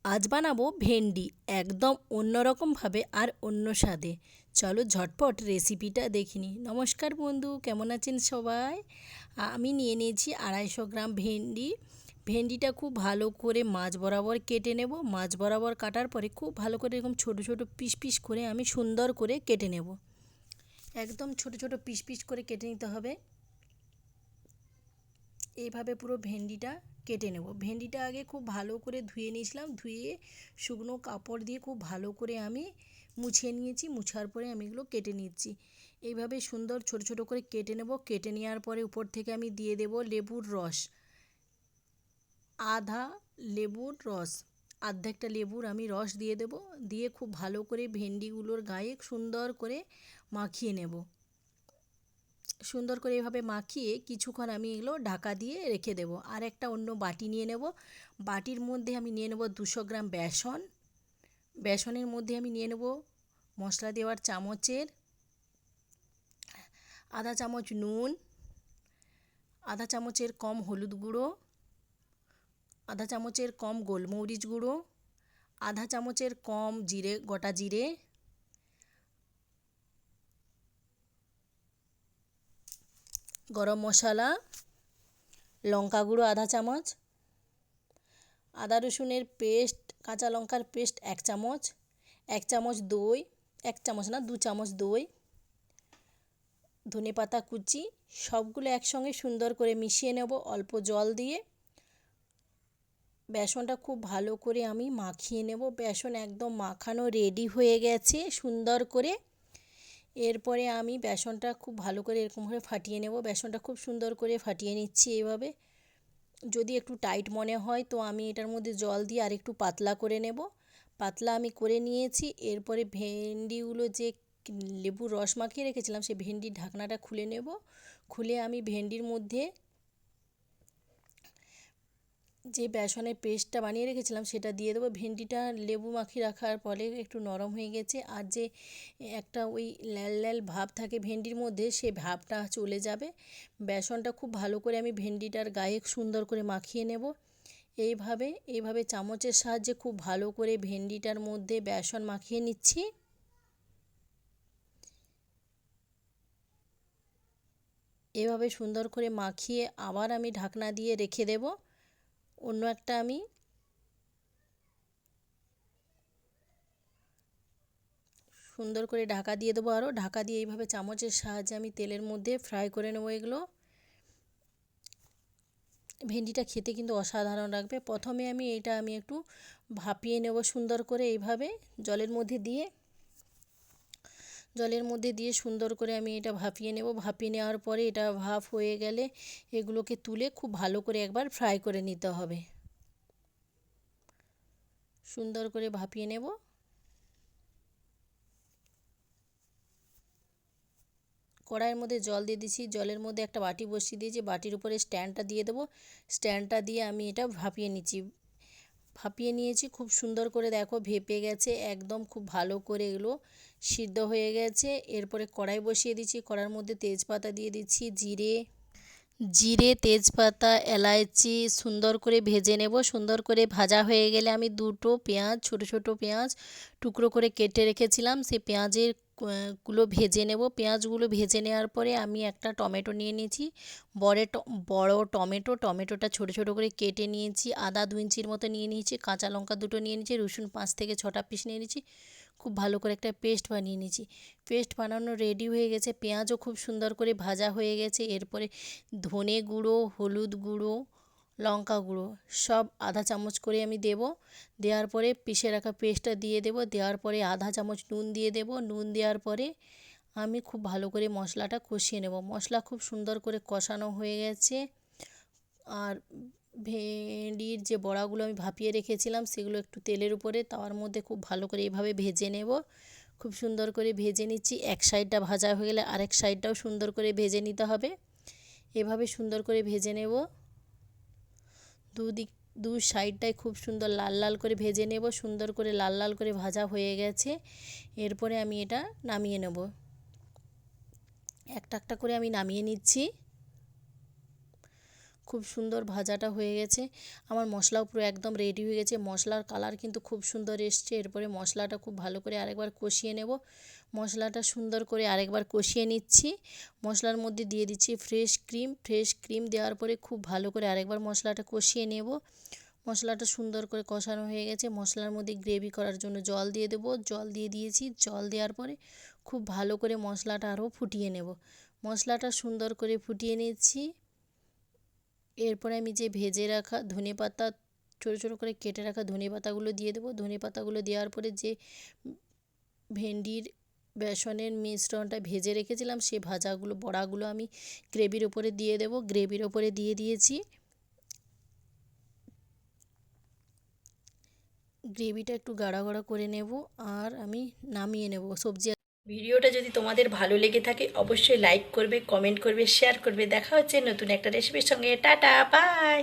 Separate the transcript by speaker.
Speaker 1: আজ বানাবো ভেন্ডি একদম অন্যরকমভাবে আর অন্য স্বাদে। চলো ঝটপট রেসিপিটা দেখিনি। নমস্কার বন্ধু, কেমন আছেন সবাই? আমি নিয়ে নিয়েছি 250 গ্রাম ভেন্ডি। ভেন্ডিটা খুব ভালো করে মাছ বরাবর কেটে নেব। মাছ বরাবর কাটার পরে খুব ভালো করে এরকম ছোট ছোট পিস পিস করে আমি সুন্দর করে কেটে নেব। একদম ছোট ছোট পিস পিস করে কেটে নিতে হবে। এইভাবে পুরো ভেন্ডিটা কেটে নেব। ভেন্ডিটা আগে খুব ভালো করে ধুয়ে নিয়েছিলাম, ধুয়ে শুকনো কাপড় দিয়ে খুব ভালো করে আমি মুছিয়ে নিয়েছি। মুছার পরে আমি এগুলো কেটে নিচ্ছি। এইভাবে সুন্দর ছোট ছোট করে কেটে নেব। কেটে নেওয়ার পরে উপর থেকে আমি দিয়ে দেব লেবুর রস, আধা লেবুর রস, অর্ধেকটা লেবুর আমি রস দিয়ে দেব। দিয়ে খুব ভালো করে ভেন্ডিগুলোর গায়ে সুন্দর করে মাখিয়ে নেব। সুন্দর করে এভাবে মাখিয়ে কিছুক্ষণ আমি এগুলো ঢাকা দিয়ে রেখে দেব। আর একটা অন্য বাটি নিয়ে নেব। বাটির মধ্যে আমি নিয়ে নেব 200 গ্রাম বেসন। বেসনের মধ্যে আমি নিয়ে নেব মশলা দেওয়ার চামচের আধা চামচ নুন, আধা চামচের কম হলুদ গুঁড়ো, আধা চামচের কম গোলমরিচ গুঁড়ো, আধা চামচের কম জিরে, গোটা জিরে, গরম মশলা, লঙ্কা গুঁড়ো আধা চামচ, আদা রসুনের পেস্ট, কাঁচা লঙ্কার পেস্ট 1 চামচ, 1 চামচ দই, 1 চামচ না 2 চামচ দই, ধনেপাতা কুচি, সবগুলো একসঙ্গে সুন্দর করে মিশিয়ে নেব অল্প জল দিয়ে। বেসনটা খুব ভালো করে আমি মাখিয়ে নেব। বেসন একদম মাখানো রেডি হয়ে গেছে সুন্দর করে। এরপরে আমি বেসনটা খুব ভালো করে এরকমভাবে ফাটিয়ে নেব। বেসনটা খুব সুন্দর করে ফাটিয়ে নিচ্ছি এইভাবে। যদি একটু টাইট মনে হয় তো আমি এটার মধ্যে জল দিয়ে আর একটু পাতলা করে নেব। পাতলা আমি করে নিয়েছি। এরপরে ভেন্ডিগুলো যে লেবুর রস মাখিয়ে রেখেছিলাম সেই ভেন্ডির ঢাকনাটা খুলে নেব। খুলে আমি ভেন্ডির মধ্যে যে বেসনের পেস্টটা বানিয়ে রেখেছিলাম সেটা দিয়ে দেবো। ভেন্ডিটা লেবু মাখিয়ে রাখার ফলে একটু নরম হয়ে গেছে। আর যে একটা ওই লাল লাল ভাব থাকে ভেন্ডির মধ্যে, সেই ভাবটা চলে যাবে। বেসনটা খুব ভালো করে আমি ভেন্ডিটার গায়ে সুন্দর করে মাখিয়ে নেব। এইভাবে চামচের সাহায্যে খুব ভালো করে ভেন্ডিটার মধ্যে বেসন মাখিয়ে নিচ্ছি। এভাবে সুন্দর করে মাখিয়ে আবার আমি ঢাকনা দিয়ে রেখে দেব। অন্য একটা আমি সুন্দর করে ঢাকা দিয়ে দেবো। আরও ঢাকা দিয়ে এইভাবে চামচের সাহায্যে আমি তেলের মধ্যে ফ্রাই করে নেবো এগুলো। ভেন্ডিটা খেতে কিন্তু অসাধারণ লাগবে। প্রথমে আমি একটু ভাপিয়ে নেব সুন্দর করে এইভাবে জলের মধ্যে দিয়ে সুন্দর করে আমি এটা ভাপিয়ে নেব। ভাপিয়ে নেওয়ার পরে এটা ভাপ হয়ে গেলে এগুলোকে তুলে খুব ভালো করে একবার ফ্রাই করে নিতে হবে। সুন্দর করে ভাপিয়ে নেব। কড়াইয়ের মধ্যে জল দিয়ে দিয়েছি। জলের মধ্যে একটা বাটি বসিয়ে দিয়েছি। বাটির উপরে স্ট্যান্ডটা দিয়ে দেবো। স্ট্যান্ডটা দিয়ে আমি এটা ভাপিয়ে নিচ্ছি। ভাপিয়ে নিয়েছি খুব সুন্দর করে, দেখো ভেপে গেছে একদম খুব ভালো করে, এগুলো সিদ্ধ হয়ে গেছে। এরপরে কড়াই বসিয়ে দিচ্ছি। কড়াইয়ের মধ্যে তেজপাতা দিয়ে দিচ্ছি, জিরে তেজপাতা এলাচি সুন্দর করে ভেজে নেব। সুন্দর করে ভাজা হয়ে গেলে আমি দুটো পেঁয়াজ, ছোট ছোট পেঁয়াজ টুকরো করে কেটে রেখেছিলাম, সেই পেঁয়াজের গুলো ভেজে নেব। পেঁয়াজগুলো ভেজে নেওয়ার পরে আমি একটা টমেটো নিয়ে নিয়েছি, বড় টমেটোটা ছোট ছোট করে কেটে নিয়েছি। আদা 2 ইঞ্চির মতো নিয়ে নিয়েছি, কাঁচা লঙ্কা 2টো নিয়ে নিয়েছি, রসুন 5 থেকে 6টা পিস নিয়ে নিয়েছি। খুব ভালো করে একটা পেস্ট বানিয়ে নিয়েছি। পেস্ট বানানো রেডি হয়ে গেছে। পেঁয়াজও খুব সুন্দর করে ভাজা হয়ে গেছে। এরপরে ধনে গুঁড়ো, হলুদ গুঁড়ো, লঙ্কা গুঁড়ো সব আধা চামচ করে আমি দেব। দেওয়ার পরে পিষে রাখা পেস্টটা দিয়ে দেব। দেওয়ার পরে আধা চামচ নুন দিয়ে দেব। নুন দেওয়ার পরে আমি খুব ভালো করে মশলাটা কষিয়ে নেব। মশলা খুব সুন্দর করে কষানো হয়ে গেছে। আর ভেন্ডির যে বড়াগুলো আমি ভাপিয়ে রেখেছিলাম সেগুলো একটু তেলের উপরে তাওয়ার মধ্যে খুব ভালো করে এইভাবে ভেজে নেব। খুব সুন্দর করে ভেজে নিচ্ছি। এক সাইডটা ভাজা হয়ে গেলে আরেক সাইডটাও সুন্দর করে ভেজে নিতে হবে। এভাবে সুন্দর করে ভেজে নেব। দু সাইডটাই খুব সুন্দর লাল লাল করে ভেজে নেব। সুন্দর করে লাল লাল করে ভাজা হয়ে গেছে। এরপরে আমি এটা নামিয়ে নেব। একটা একটা করে আমি নামিয়ে নিচ্ছি। খুব সুন্দর ভাজাটা হয়ে গেছে। আমার মশলাও পুরো একদম রেডি হয়ে গেছে। মশলার কালার কিন্তু খুব সুন্দর এসছে। এরপরে মশলাটা খুব ভালো করে আরেকবার কষিয়ে নেব। মশলাটা সুন্দর করে আরেকবার কষিয়ে নিচ্ছি। মশলার মধ্যে দিয়ে দিচ্ছি ফ্রেশ ক্রিম দেওয়ার পরে খুব ভালো করে আরেকবার মশলাটা কষিয়ে নেব। মশলাটা সুন্দর করে কষানো হয়ে গেছে। মশলার মধ্যে গ্রেভি করার জন্য জল দিয়ে দেব। জল দিয়ে দিয়েছি। জল দেওয়ার পরে খুব ভালো করে মশলাটা আরও ফুটিয়ে নেব। মশলাটা সুন্দর করে ফুটিয়ে নিচ্ছি। এরপরে আমি যে ভেজে রাখা ধনেপাতা, ছোটো ছোটো করে কেটে রাখা ধনেপাতাগুলো দিয়ে দেবো। ধনেপাতাগুলো দেওয়ার পরে যে ভেন্ডির বেসনের মিশ্রণটা ভেজে রেখেছিলাম, সেই ভাজাগুলো বড়াগুলো আমি গ্রেভির ওপরে দিয়ে দেব। গ্রেভির ওপরে দিয়ে দিয়েছি। গ্রেভিটা একটু গাঢ় গাঢ় করে নেব আর আমি নামিয়ে নেব সবজি। ভিডিওটা যদি তোমাদের ভালো লেগে থাকে অবশ্যই লাইক করবে, কমেন্ট করবে, শেয়ার করবে। দেখা হচ্ছে নতুন একটা রেসিপির সঙ্গে। Tata, by.